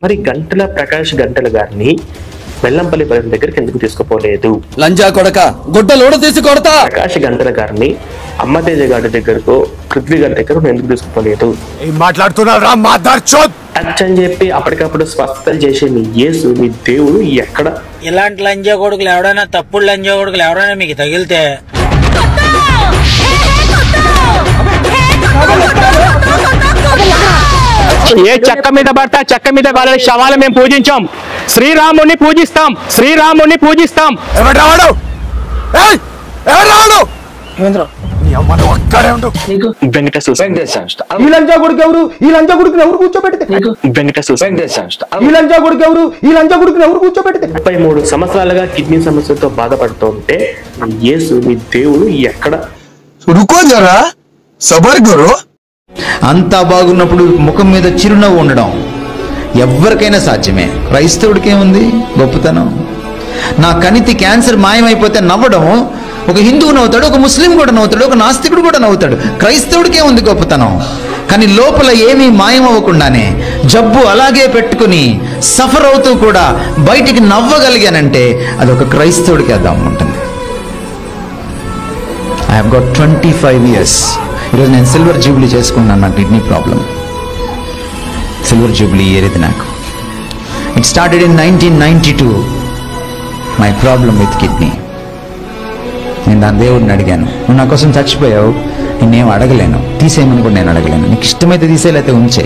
మరి గంటల ప్రకాష్ గంటల గారిని వెల్లంపల్లి పొలం దగ్గరికి ఎందుకు తీసుకుపోలేదు? లంజా కొడక గుడ్డలోడ తీసి కొడతా. ప్రకాష్ గంటల గారిని అమ్మతేజ గారి దగ్గరకు పృథ్వీ గారి దగ్గరకు ఎందుకు తీసుకుపోలేదు? అని చెప్పి అప్పటికప్పుడు స్వస్థం చేసే మీ యేసు మీ దేవుడు ఎక్కడ? ఇలాంటి లంజా కొడుకులు ఎవరైనా తప్పుడు లంజా కొడుకులు ఎవరైనా మీకు తగిలితే ఏ చెక్క మీద పడతా చెక్క మీద వాళ్ళ శవాలు మేము పూజించాం. శ్రీరాముని పూజిస్తాం, శ్రీరాముని పూజిస్తాం. ఈ లంజా కొడుకు ఎవరు? ఈ లంజా కొడుకుని ఎవరు కూర్చోబెడితే? 33 సంవత్సరాలుగా కిడ్నీ సమస్యతో బాధపడుతుంటే యేసు మీ దేవుడు ఎక్కడ? అంతా బాగున్నప్పుడు ముఖం మీద చిరునవ్వు ఉండడం ఎవరికైనా సాధ్యమే. క్రైస్తవుడికి ఏముంది గొప్పతనం? నా కణితి క్యాన్సర్ మాయమైపోతే నవ్వడం ఒక హిందువు నవ్వుతాడు, ఒక ముస్లిం కూడా నవ్వుతాడు, ఒక నాస్తికుడు కూడా నవ్వుతాడు. క్రైస్తవుడికి ఏముంది గొప్పతనం? కానీ లోపల ఏమీ మాయమవ్వకుండానే జబ్బు అలాగే పెట్టుకుని సఫర్ అవుతూ కూడా బయటికి నవ్వగలిగానంటే అది ఒక క్రైస్తవుడికి అర్థం ఉంటుంది. I have got 25 years. ఈరోజు నేను సిల్వర్ జూబ్లీ చేసుకున్నాను. నా kidney problem silver Jubilee year ఇది నాకు. It started in 1992 my problem with kidney. నేను దాని దేవుడిని అడిగాను, నువ్వు నా కోసం చచ్చిపోయావు, నేనేం అడగలేను, తీసేయమని కూడా నేను అడగలేను. నీకు ఇష్టమైతే తీసేయలేతే ఉంచే,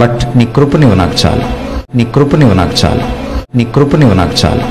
బట్ నీ కృప నీవు నాకు చాలు, నీ కృప నీవు నాకు చాలు, నీ కృప నీవు నాకు చాలు.